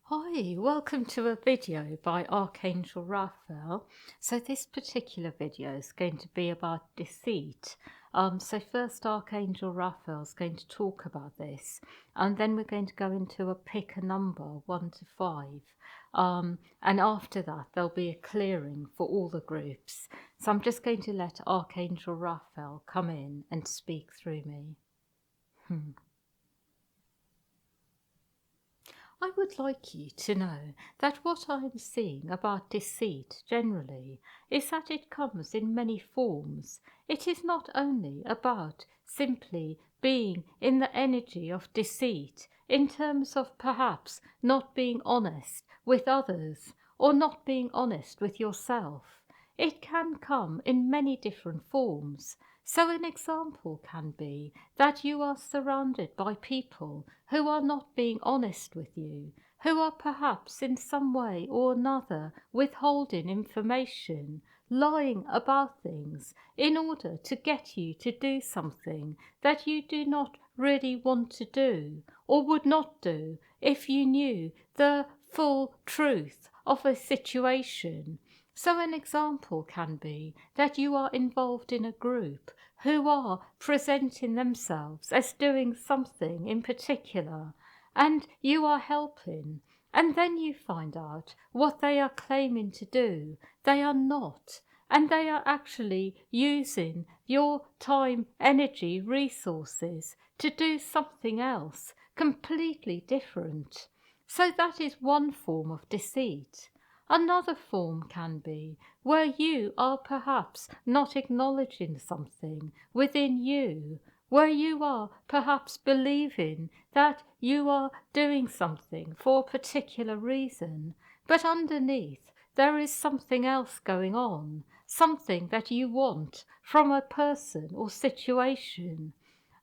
Hi, welcome to a video by Archangel Raphael. So this particular video is going to be about deceit. So first Archangel Raphael is going to talk about this, and then we're going to go into a pick a number 1 to 5. And after that there'll be a clearing for all the groups. So I'm just going to let Archangel Raphael come in and speak through me. I would like you to know that what I'm seeing about deceit generally is that it comes in many forms. It is not only about simply being in the energy of deceit in terms of perhaps not being honest with others or not being honest with yourself. It can come in many different forms. So an example can be that you are surrounded by people who are not being honest with you, who are perhaps in some way or another withholding information, lying about things in order to get you to do something that you do not really want to do or would not do if you knew the full truth of a situation. So an example can be that you are involved in a group who are presenting themselves as doing something in particular, and you are helping, and then you find out what they are claiming to do. They are not, and they are actually using your time, energy, resources to do something else completely different. So that is one form of deceit. Another form can be where you are perhaps not acknowledging something within you, where you are perhaps believing that you are doing something for a particular reason, but underneath there is something else going on, something that you want from a person or situation.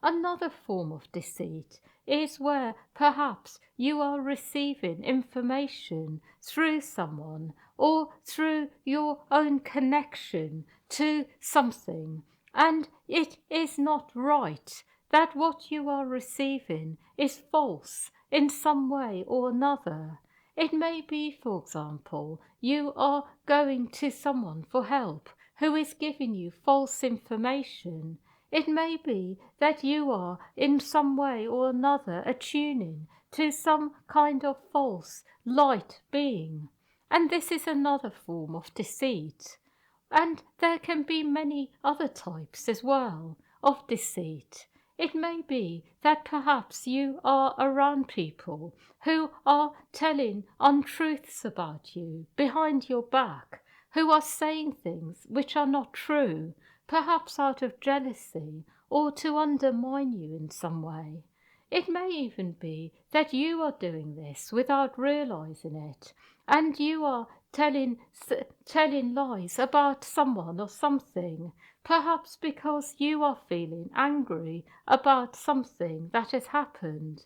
Another form of deceit is where perhaps you are receiving information through someone or through your own connection to something, and it is not right, that what you are receiving is false in some way or another. It may be, for example, you are going to someone for help who is giving you false information. It may be that you are in some way or another attuning to some kind of false light being, and this is another form of deceit. And there can be many other types as well of deceit. It may be that perhaps you are around people who are telling untruths about you behind your back, who are saying things which are not true, perhaps out of jealousy or to undermine you in some way. It may even be that you are doing this without realizing it, and you are telling lies about someone or something, perhaps because you are feeling angry about something that has happened.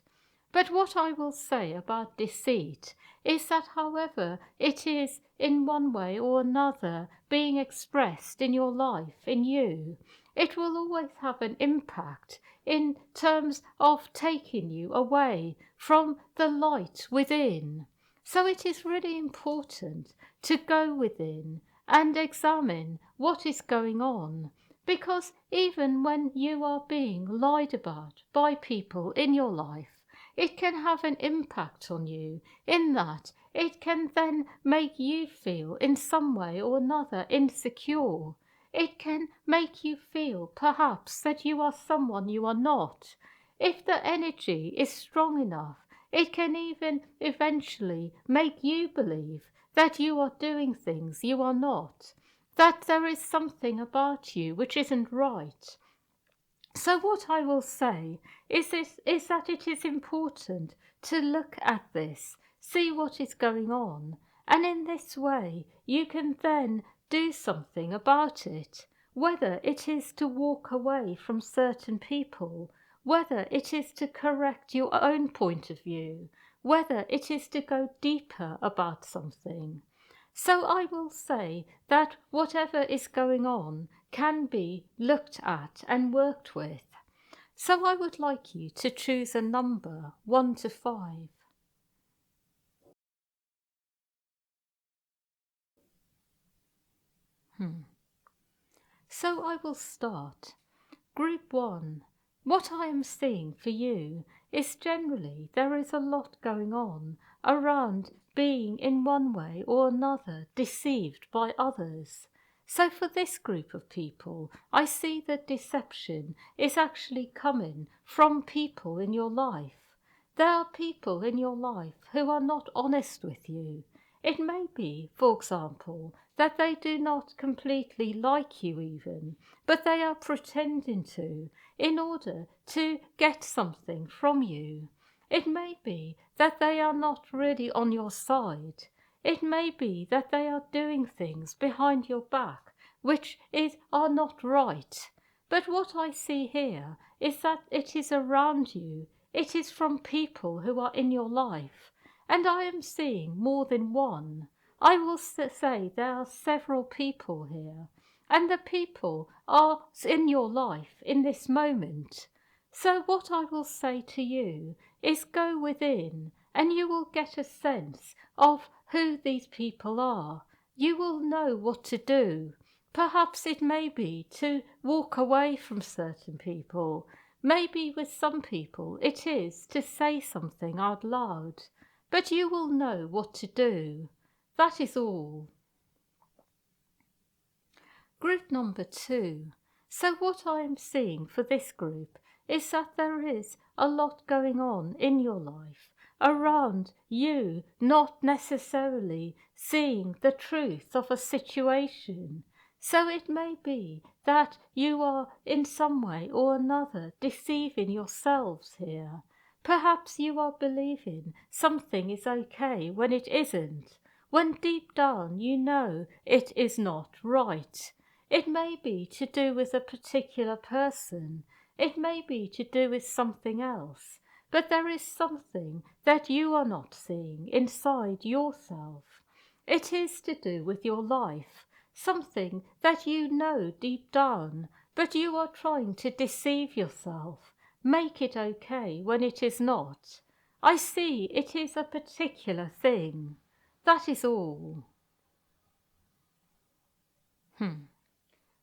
But what I will say about deceit is that however it is in one way or another being expressed in your life, in you, it will always have an impact in terms of taking you away from the light within. So it is really important to go within and examine what is going on, because even when you are being lied about by people in your life, it can have an impact on you in that it can then make you feel in some way or another insecure. It can make you feel perhaps that you are someone you are not. If the energy is strong enough, it can even eventually make you believe that you are doing things you are not, that there is something about you which isn't right. So what I will say is that it is important to look at this, see what is going on, and in this way you can then do something about it, whether it is to walk away from certain people, whether it is to correct your own point of view, whether it is to go deeper about something. So I will say that whatever is going on can be looked at and worked with. So I would like you to choose a number 1 to 5. So I will start. Group 1. What I am seeing for you is generally there is a lot going on around being in one way or another deceived by others. So for this group of people, I see that deception is actually coming from people in your life. There are people in your life who are not honest with you. It may be, for example, that they do not completely like you even, but they are pretending to, in order to get something from you. It may be that they are not really on your side. It may be that they are doing things behind your back which are not right. But what I see here is that it is around you. It is from people who are in your life. And I am seeing more than one. I will say there are several people here. And the people are in your life in this moment. So what I will say to you is go within and you will get a sense of who these people are. You will know what to do. Perhaps it may be to walk away from certain people. Maybe with some people it is to say something out loud. But you will know what to do. That is all. Group number 2. So what I am seeing for this group is that there is a lot going on in your life around you not necessarily seeing the truth of a situation. So it may be that you are in some way or another deceiving yourselves here. Perhaps you are believing something is okay when it isn't, when deep down you know it is not right. It may be to do with a particular person. It may be to do with something else. But there is something that you are not seeing inside yourself. It is to do with your life. Something that you know deep down, but you are trying to deceive yourself. Make it okay when it is not. I see it is a particular thing. That is all.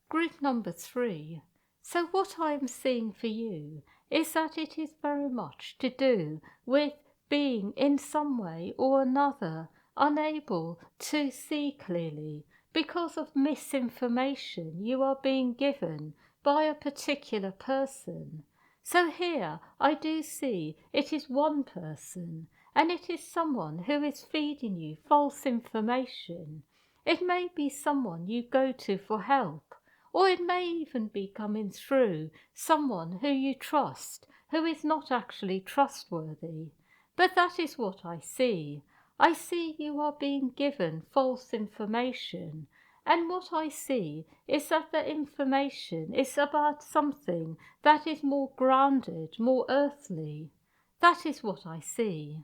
Group number 3. So what I am seeing for you is that it is very much to do with being in some way or another unable to see clearly because of misinformation you are being given by a particular person. So here I do see it is one person, and it is someone who is feeding you false information. It may be someone you go to for help, or it may even be coming through someone who you trust, who is not actually trustworthy. But that is what I see. I see you are being given false information, and what I see is that the information is about something that is more grounded, more earthly. That is what I see.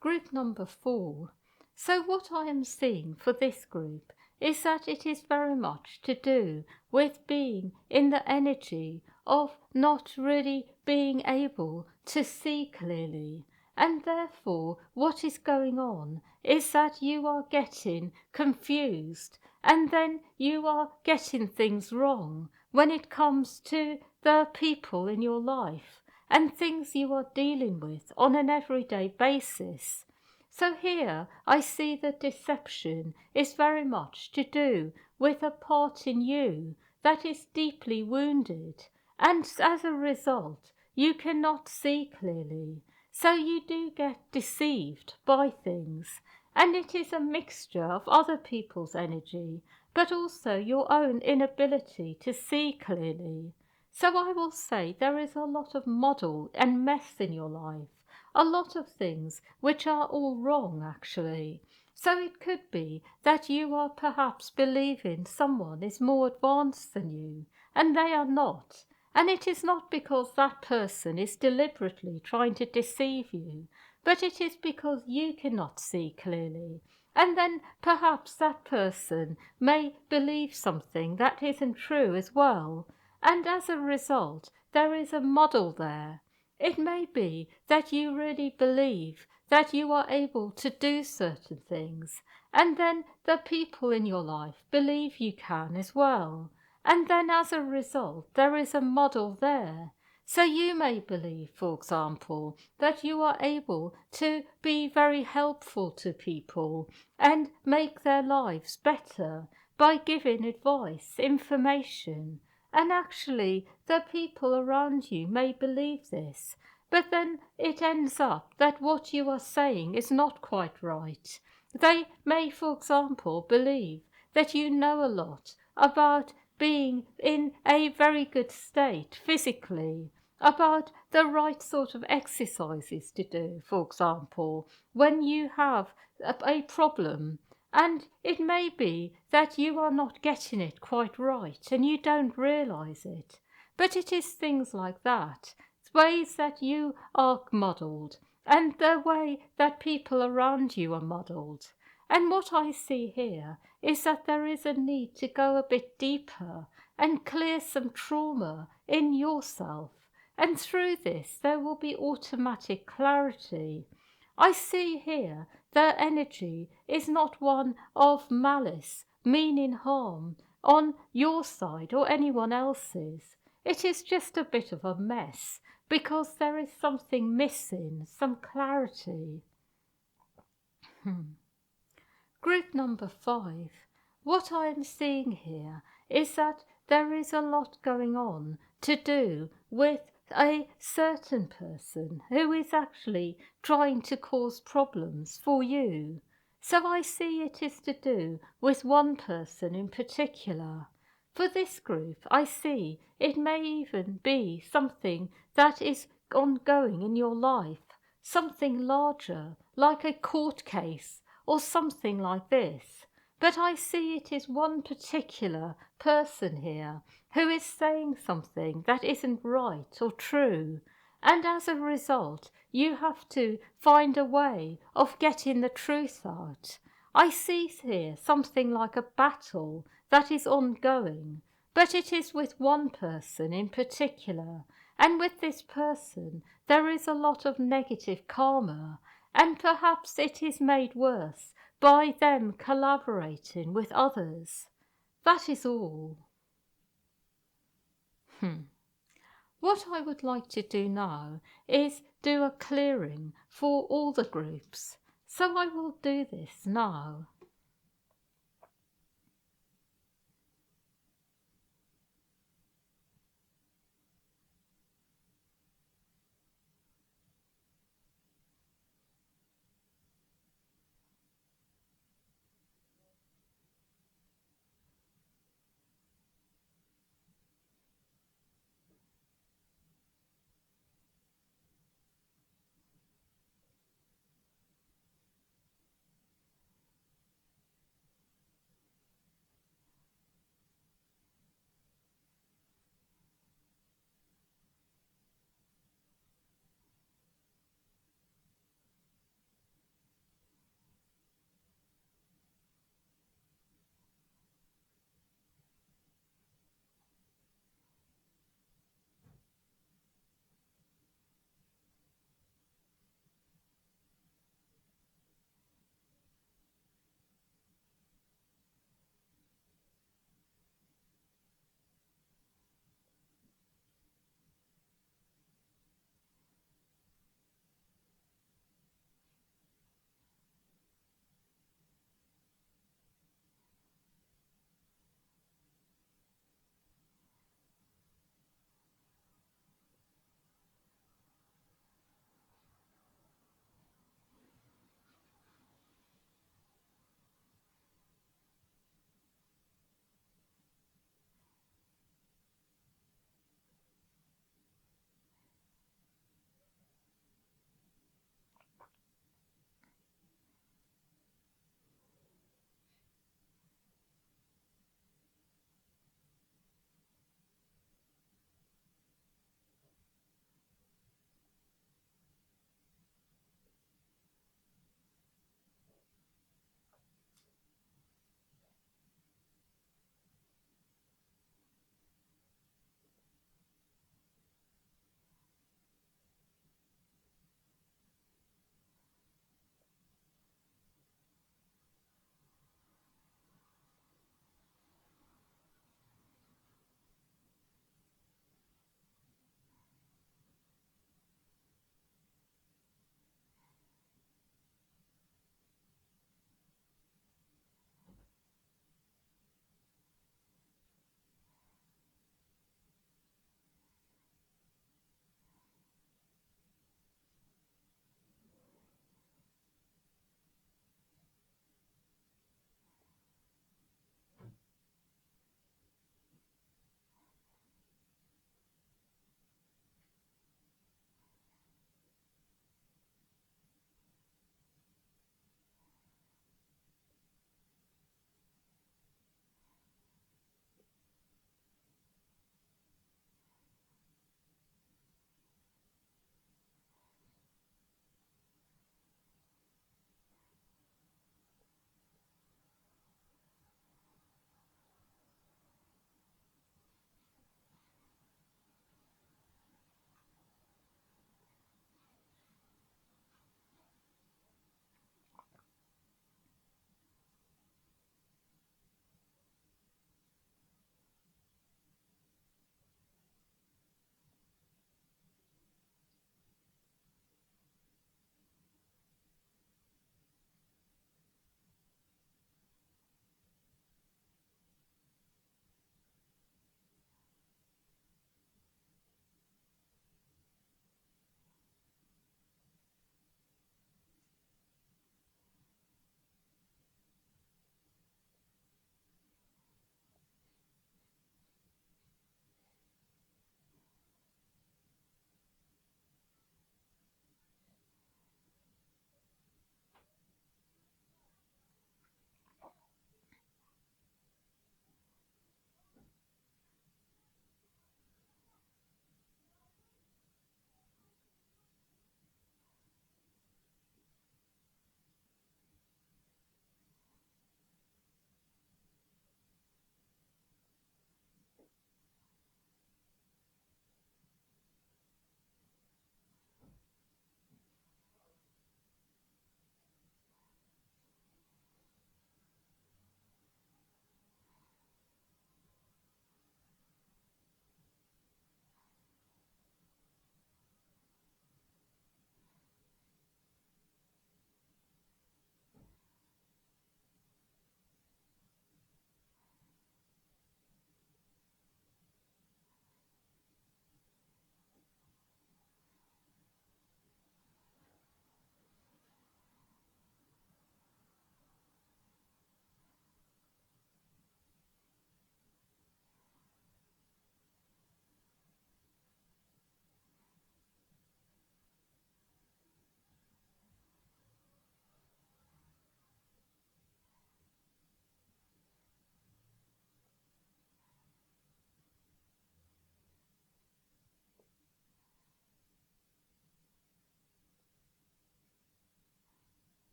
Group number 4. So what I am seeing for this group is that it is very much to do with being in the energy of not really being able to see clearly. And therefore what is going on is that you are getting confused, and then you are getting things wrong when it comes to the people in your life and things you are dealing with on an everyday basis. So here I see that deception is very much to do with a part in you that is deeply wounded, and as a result you cannot see clearly. So you do get deceived by things, and it is a mixture of other people's energy, but also your own inability to see clearly. So I will say there is a lot of muddle and mess in your life, a lot of things which are all wrong actually. So it could be that you are perhaps believing someone is more advanced than you, and they are not. And it is not because that person is deliberately trying to deceive you, but it is because you cannot see clearly. And then perhaps that person may believe something that isn't true as well. And as a result, there is a muddle there. It may be that you really believe that you are able to do certain things, And then the people in your life believe you can as well. And then as a result, there is a model there. So you may believe, for example, that you are able to be very helpful to people and make their lives better by giving advice, information. And actually, the people around you may believe this, but then it ends up that what you are saying is not quite right. They may, for example, believe that you know a lot about being in a very good state physically, about the right sort of exercises to do, for example, when you have a problem. And it may be that you are not getting it quite right and you don't realise it. But it is things like that, ways that you are modelled and the way that people around you are modelled. And what I see here is that there is a need to go a bit deeper and clear some trauma in yourself. And through this, there will be automatic clarity. I see here the energy is not one of malice, meaning harm on your side or anyone else's. It is just a bit of a mess because there is something missing, some clarity. Group number 5. What I am seeing here is that there is a lot going on to do with a certain person who is actually trying to cause problems for you. So I see it is to do with one person in particular. For this group, I see it may even be something that is ongoing in your life, something larger, like a court case or something like this. But I see it is one particular person here who is saying something that isn't right or true. And as a result, you have to find a way of getting the truth out. I see here something like a battle that is ongoing, but it is with one person in particular. And with this person, there is a lot of negative karma, and perhaps it is made worse by them collaborating with others. That is all. What I would like to do now is do a clearing for all the groups. So I will do this now.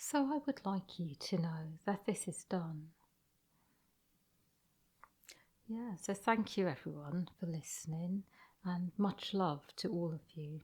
So I would like you to know that this is done. Yeah, so thank you everyone for listening, and much love to all of you.